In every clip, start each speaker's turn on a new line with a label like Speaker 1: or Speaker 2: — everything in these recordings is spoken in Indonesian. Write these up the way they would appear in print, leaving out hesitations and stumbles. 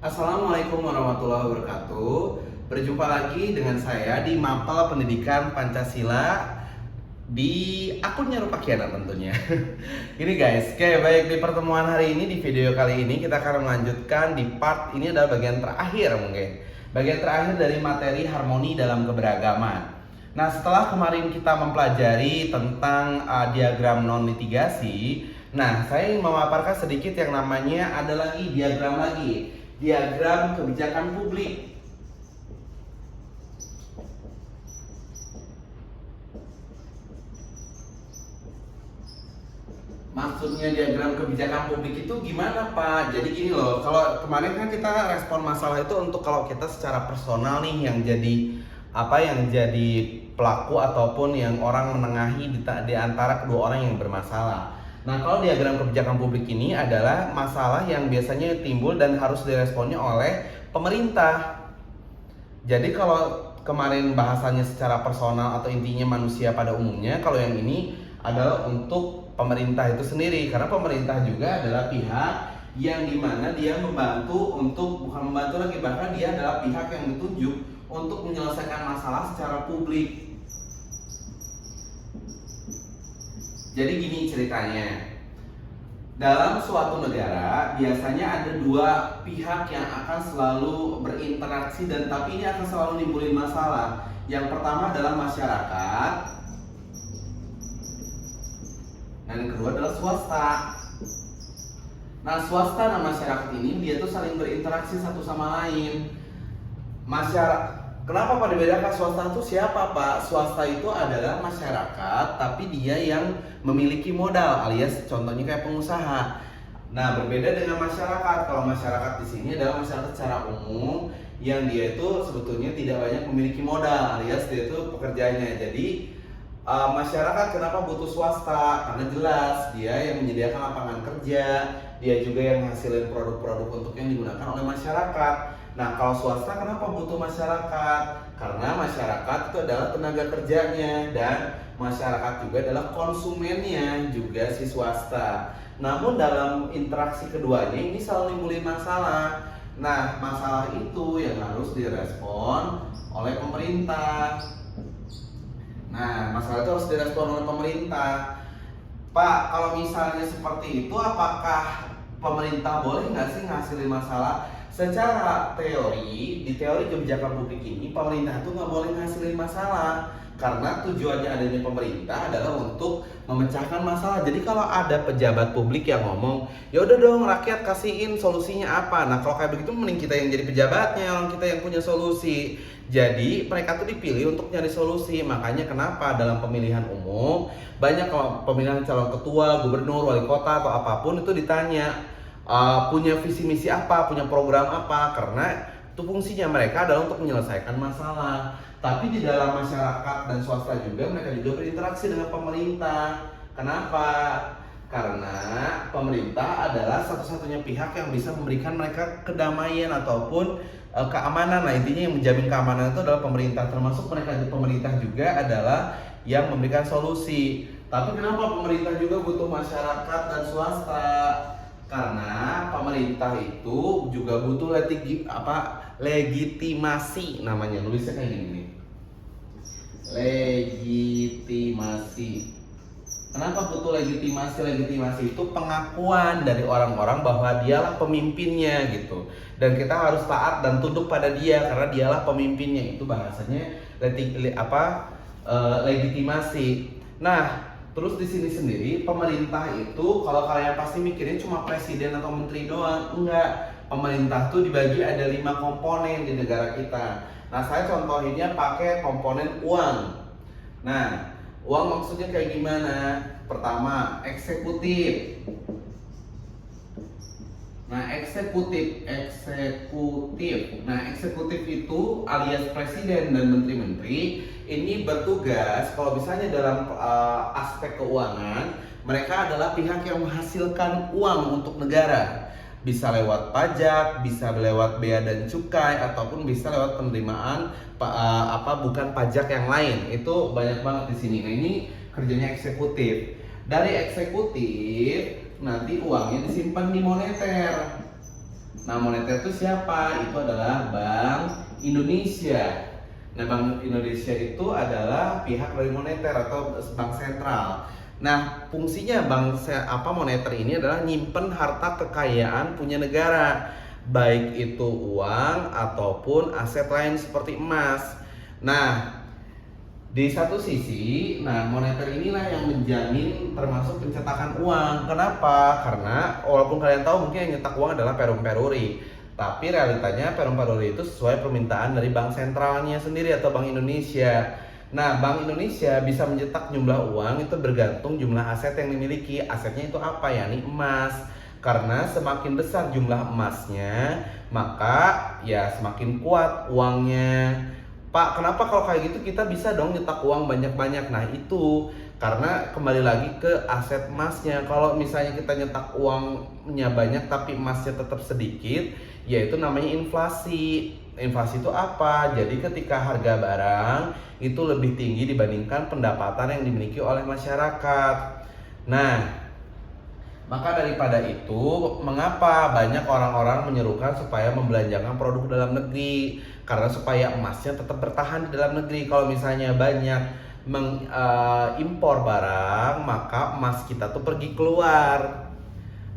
Speaker 1: Assalamualaikum warahmatullahi wabarakatuh. Berjumpa lagi dengan saya di Mapel Pendidikan Pancasila di akunnya Rupakiana tentunya. Ini guys, oke baik, di pertemuan hari ini, di video kali ini kita akan melanjutkan di part ini, adalah bagian terakhir mungkin. Bagian terakhir dari materi harmoni dalam keberagaman. Nah, setelah kemarin kita mempelajari tentang diagram non litigasi, nah saya ingin memaparkan sedikit yang namanya ada lagi diagram kebijakan publik. Maksudnya diagram kebijakan publik itu gimana Pak? Jadi gini loh, kalau kemarin kan kita respon masalah itu untuk kalau kita secara personal nih yang jadi pelaku ataupun yang orang menengahi di antara kedua orang yang bermasalah. Nah, kalau diagram kebijakan publik ini adalah masalah yang biasanya timbul dan harus diresponnya oleh pemerintah. Jadi kalau kemarin bahasanya secara personal atau intinya manusia pada umumnya, kalau yang ini adalah untuk pemerintah itu sendiri, karena pemerintah juga adalah pihak yang dimana dia bukan membantu lagi, bahkan dia adalah pihak yang ditunjuk untuk menyelesaikan masalah secara publik. Jadi gini ceritanya, dalam suatu negara biasanya ada dua pihak yang akan selalu berinteraksi tapi ini akan selalu nimbulin masalah. Yang pertama adalah masyarakat, dan yang kedua adalah swasta. Nah, swasta dan masyarakat ini dia tuh saling berinteraksi satu sama lain. Kenapa pada bedakan swasta itu siapa Pak? Swasta itu adalah masyarakat, tapi dia yang memiliki modal, alias contohnya kayak pengusaha. Nah, berbeda dengan masyarakat. Kalau masyarakat di sini adalah masyarakat secara umum yang dia itu sebetulnya tidak banyak memiliki modal, alias dia itu pekerjaannya. Jadi masyarakat kenapa butuh swasta? Karena jelas dia yang menyediakan lapangan kerja, dia juga yang menghasilkan produk-produk untuk yang digunakan oleh masyarakat. Nah, kalau swasta kenapa butuh masyarakat? Karena masyarakat itu adalah tenaga kerjanya dan masyarakat juga adalah konsumennya juga si swasta. Namun dalam interaksi keduanya ini selalu nimbulin masalah. Nah, masalah itu yang harus direspon oleh pemerintah. Nah, masalah itu harus direspon oleh pemerintah. Pak, kalau misalnya seperti itu, apakah pemerintah boleh nggak sih ngasilin masalah? Secara teori, di teori kebijakan publik ini, pemerintah itu nggak boleh ngasilin masalah. Karena tujuannya adanya pemerintah adalah untuk memecahkan masalah. Jadi kalau ada pejabat publik yang ngomong, ya udah dong rakyat kasihin solusinya apa. Nah, kalau kayak begitu mending kita yang jadi pejabatnya, kita yang punya solusi. Jadi mereka tuh dipilih untuk nyari solusi. Makanya kenapa dalam pemilihan umum banyak, kalau pemilihan calon ketua, gubernur, wali kota atau apapun itu ditanya punya visi misi apa, punya program apa, karena itu fungsinya mereka adalah untuk menyelesaikan masalah. Tapi di dalam masyarakat dan swasta juga mereka juga berinteraksi dengan pemerintah. Kenapa? Karena pemerintah adalah satu-satunya pihak yang bisa memberikan mereka kedamaian ataupun keamanan. Nah, intinya yang menjamin keamanan itu adalah pemerintah, termasuk pemerintah juga adalah yang memberikan solusi. Tapi kenapa pemerintah juga butuh masyarakat dan swasta? Karena pemerintah itu juga butuh legitimasi, namanya nulisnya kayak gini nih. Legitimasi. Kenapa butuh legitimasi? Legitimasi itu pengakuan dari orang-orang bahwa dialah pemimpinnya gitu. Dan kita harus taat dan tunduk pada dia karena dialah pemimpinnya. Itu bahasanya legitimasi. Nah, terus di sini sendiri pemerintah itu kalau kalian pasti mikirnya cuma presiden atau menteri doang. Enggak. Pemerintah tuh dibagi ada 5 komponen di negara kita. Nah, saya contohinnya pakai komponen uang. Nah, uang maksudnya kayak gimana? Pertama, eksekutif. Nah, eksekutif. Nah, eksekutif itu alias presiden dan menteri-menteri ini bertugas, kalau misalnya dalam aspek keuangan, mereka adalah pihak yang menghasilkan uang untuk negara. Bisa lewat pajak, bisa lewat bea dan cukai, ataupun bisa lewat penerimaan bukan pajak yang lain. Itu banyak banget di sini. Nah, ini kerjanya eksekutif. Dari eksekutif nanti uangnya disimpan di moneter. Nah, moneter itu siapa? Itu adalah Bank Indonesia. Nah, Bank Indonesia itu adalah pihak dari moneter atau bank sentral. Nah, fungsinya moneter ini adalah nyimpen harta kekayaan punya negara, baik itu uang ataupun aset lain seperti emas. Nah, di satu sisi, moneter inilah yang menjamin termasuk pencetakan uang. Kenapa? Karena walaupun kalian tahu mungkin yang nyetak uang adalah Perum Peruri, tapi realitanya Perum Peruri itu sesuai permintaan dari bank sentralnya sendiri atau Bank Indonesia. Nah, Bank Indonesia bisa mencetak jumlah uang itu bergantung jumlah aset yang dimiliki. Asetnya itu apa? Yakni emas. Karena semakin besar jumlah emasnya, maka ya semakin kuat uangnya. Pak, kenapa kalau kayak gitu kita bisa dong nyetak uang banyak-banyak? Nah, itu karena kembali lagi ke aset emasnya. Kalau misalnya kita nyetak uangnya banyak tapi emasnya tetap sedikit, yaitu namanya inflasi. Inflasi itu apa? Jadi ketika harga barang itu lebih tinggi dibandingkan pendapatan yang dimiliki oleh masyarakat. Nah, maka daripada itu, mengapa banyak orang-orang menyerukan supaya membelanjakan produk dalam negeri? Karena supaya emasnya tetap bertahan di dalam negeri. Kalau misalnya banyak mengimpor barang, maka emas kita tuh pergi keluar.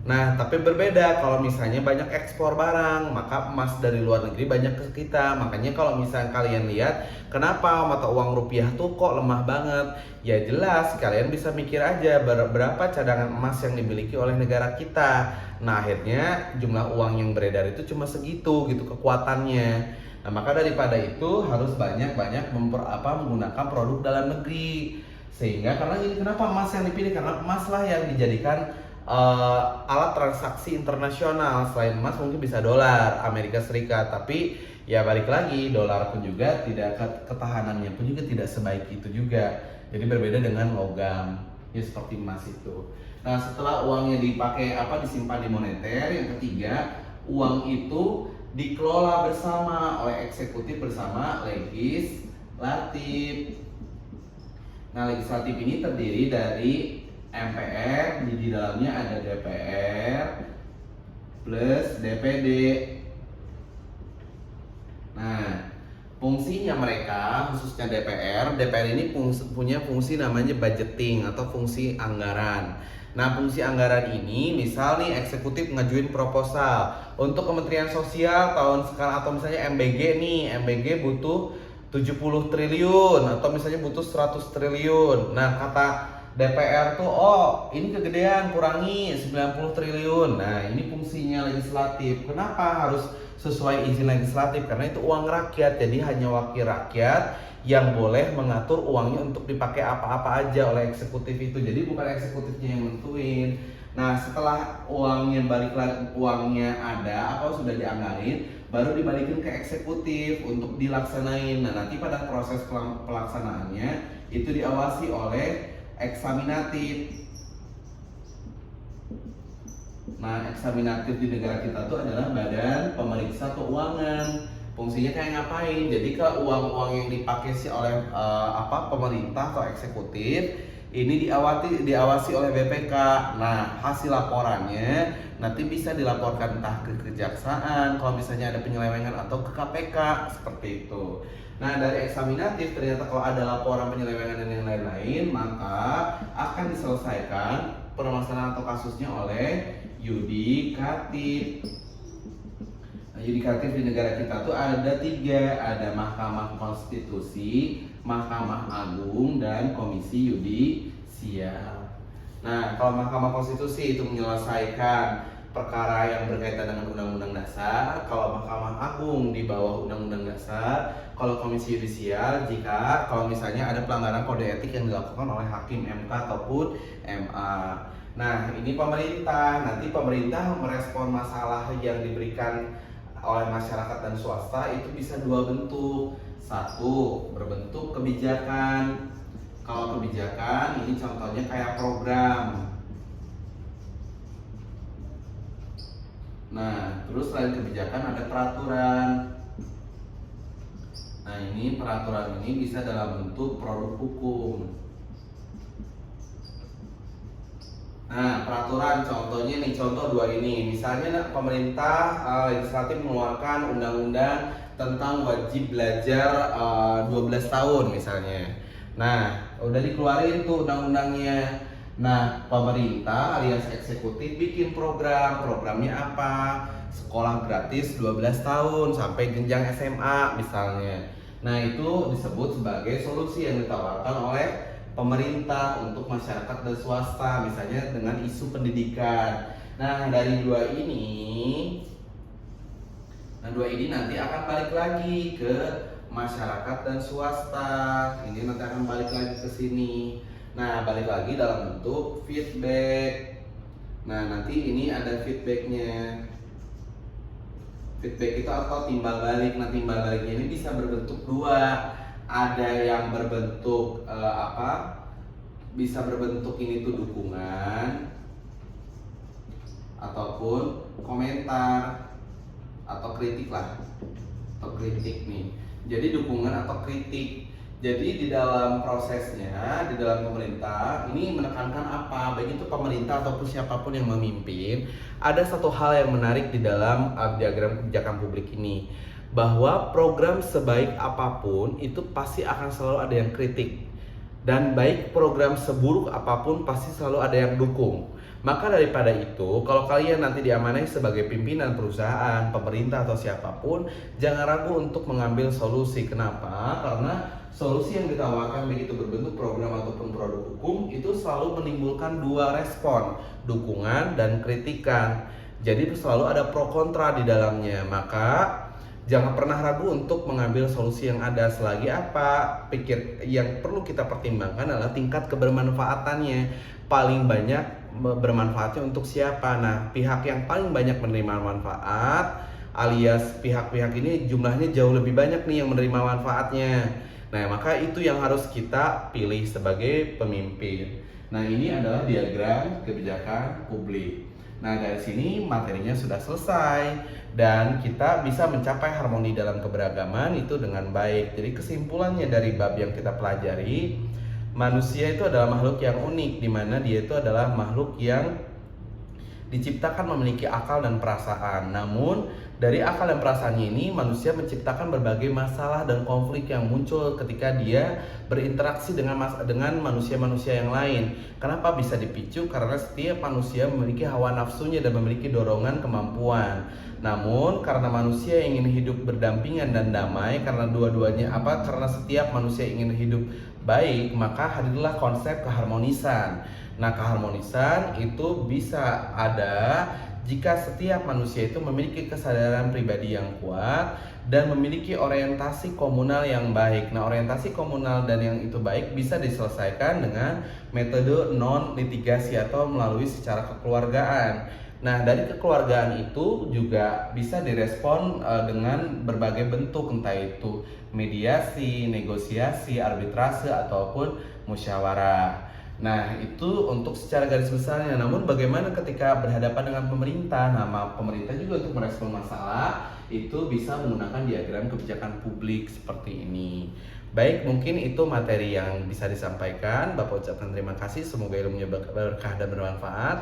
Speaker 1: Nah, tapi berbeda kalau misalnya banyak ekspor barang, maka emas dari luar negeri banyak ke kita. Makanya kalau misalnya kalian lihat, kenapa mata uang rupiah tuh kok lemah banget? Ya jelas, kalian bisa mikir aja berapa cadangan emas yang dimiliki oleh negara kita. Nah, akhirnya jumlah uang yang beredar itu cuma segitu gitu kekuatannya. Nah, maka daripada itu harus banyak-banyak menggunakan produk dalam negeri. Sehingga karena ini kenapa emas yang dipilih? Karena emas lah yang dijadikan alat transaksi internasional. Selain emas mungkin bisa dolar Amerika Serikat, tapi ya balik lagi dolar pun juga tidak ketahanannya pun juga tidak sebaik itu juga. Jadi berbeda dengan logam ya seperti emas itu. Nah, setelah uangnya dipakai disimpan di moneter, yang ketiga uang itu dikelola bersama oleh eksekutif bersama legislatif. Nah, legislatif ini terdiri dari MPR, di dalamnya ada DPR plus DPD. Nah, fungsinya mereka khususnya DPR ini punya fungsi namanya budgeting atau fungsi anggaran. Nah, fungsi anggaran ini misal nih eksekutif ngajuin proposal untuk Kementerian Sosial tahun sekarang atau misalnya MBG nih, MBG butuh 70 triliun atau misalnya butuh 100 triliun. Nah, kata DPR tuh, oh ini kegedean, kurangi 90 triliun. Nah, ini fungsinya legislatif. Kenapa harus sesuai izin legislatif? Karena itu uang rakyat, jadi hanya wakil rakyat yang boleh mengatur uangnya untuk dipakai apa-apa aja oleh eksekutif itu. Jadi bukan eksekutifnya yang nentuin. Nah, setelah uangnya ada, sudah dianggarin, baru dibalikin ke eksekutif untuk dilaksanain. Nah, nanti pada proses pelaksanaannya itu diawasi oleh eksaminatif. Nah, eksaminatif di negara kita tuh adalah Badan Pemeriksa Keuangan. Fungsinya kayak ngapain? Jadi kalau uang-uang yang dipakai oleh pemerintah atau eksekutif ini diawasi oleh BPK. Nah, hasil laporannya nanti bisa dilaporkan entah ke kejaksaan, kalau misalnya ada penyelewengan, atau ke KPK seperti itu. Nah, dari eksaminatif ternyata kalau ada laporan penyelewengan dan yang lain-lain, maka akan diselesaikan permasalahan atau kasusnya oleh yudikatif. Nah, yudikatif di negara kita tuh ada 3, ada Mahkamah Konstitusi, Mahkamah Agung, dan Komisi Yudisial. Nah, kalau Mahkamah Konstitusi itu menyelesaikan perkara yang berkaitan dengan Undang-Undang Dasar, kalau Mahkamah Agung di bawah Undang-Undang Dasar, kalau Komisi Yudisial kalau misalnya ada pelanggaran kode etik yang dilakukan oleh hakim MK ataupun MA. Nah, ini pemerintah, nanti pemerintah merespon masalah yang diberikan oleh masyarakat dan swasta itu bisa 2 bentuk. 1, berbentuk kebijakan. Kalau kebijakan ini contohnya kayak program. Nah, terus selain kebijakan ada peraturan. Nah, ini peraturan ini bisa dalam bentuk produk hukum. Nah, peraturan contohnya nih, contoh dua ini. Misalnya pemerintah legislatif mengeluarkan undang-undang tentang wajib belajar 12 tahun misalnya. Nah, udah dikeluarin tuh undang-undangnya. Nah, pemerintah alias eksekutif bikin programnya apa? Sekolah gratis 12 tahun sampai jenjang SMA misalnya. Nah, itu disebut sebagai solusi yang ditawarkan oleh pemerintah untuk masyarakat dan swasta, misalnya dengan isu pendidikan. Nah, dari dua ini nanti akan balik lagi ke masyarakat dan swasta. Ini nanti akan balik lagi ke sini. Nah, balik lagi dalam bentuk feedback. Nah, nanti ini ada feedbacknya. Feedback itu atau timbal balik. Nah, timbal baliknya ini bisa berbentuk dua. Ada yang berbentuk bisa berbentuk ini tuh dukungan ataupun komentar atau kritik lah, atau kritik nih. Jadi dukungan atau kritik. Jadi di dalam prosesnya, di dalam pemerintah ini menekankan apa? Baik itu pemerintah ataupun siapapun yang memimpin, ada satu hal yang menarik di dalam diagram kebijakan publik ini, bahwa program sebaik apapun itu pasti akan selalu ada yang kritik, dan baik program seburuk apapun pasti selalu ada yang dukung. Maka daripada itu, kalau kalian nanti diamanai sebagai pimpinan perusahaan, pemerintah atau siapapun, jangan ragu untuk mengambil solusi. Kenapa? Karena solusi yang ditawarkan begitu berbentuk program ataupun produk hukum itu selalu menimbulkan dua respon, dukungan dan kritikan. Jadi selalu ada pro kontra di dalamnya. Maka jangan pernah ragu untuk mengambil solusi yang ada. Selagi apa? Yang perlu kita pertimbangkan adalah tingkat kebermanfaatannya. Paling banyak bermanfaatnya untuk siapa? Nah, pihak yang paling banyak menerima manfaat alias pihak-pihak ini jumlahnya jauh lebih banyak nih yang menerima manfaatnya. Nah, maka itu yang harus kita pilih sebagai pemimpin. Nah, ini adalah diagram kebijakan publik. Nah, dari sini materinya sudah selesai dan kita bisa mencapai harmoni dalam keberagaman itu dengan baik. Jadi kesimpulannya dari bab yang kita pelajari, manusia itu adalah makhluk yang unik, di mana dia itu adalah makhluk yang diciptakan memiliki akal dan perasaan. Namun dari akal dan perasaannya ini, manusia menciptakan berbagai masalah dan konflik yang muncul ketika dia berinteraksi dengan manusia-manusia yang lain. Kenapa bisa dipicu? Karena setiap manusia memiliki hawa nafsunya dan memiliki dorongan kemampuan. Namun karena manusia ingin hidup berdampingan dan damai, karena karena setiap manusia ingin hidup baik, maka hadirlah konsep keharmonisan. Nah, keharmonisan itu bisa ada jika setiap manusia itu memiliki kesadaran pribadi yang kuat dan memiliki orientasi komunal yang baik. Nah, orientasi komunal dan yang itu baik bisa diselesaikan dengan metode non-litigasi atau melalui secara kekeluargaan. Nah, dari kekeluargaan itu juga bisa direspon dengan berbagai bentuk, entah itu mediasi, negosiasi, arbitrase, ataupun musyawarah. Nah, itu untuk secara garis besarnya. Namun bagaimana ketika berhadapan dengan pemerintah? Nah, pemerintah juga untuk merespon masalah itu bisa menggunakan diagram kebijakan publik seperti ini. Baik, mungkin itu materi yang bisa disampaikan. Bapak ucapkan terima kasih, semoga ilmunya berkah dan bermanfaat.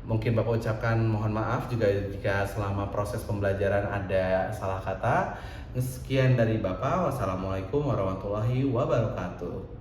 Speaker 1: Mungkin Bapak ucapkan mohon maaf juga jika selama proses pembelajaran ada salah kata. Sekian dari Bapak. Wassalamualaikum warahmatullahi wabarakatuh.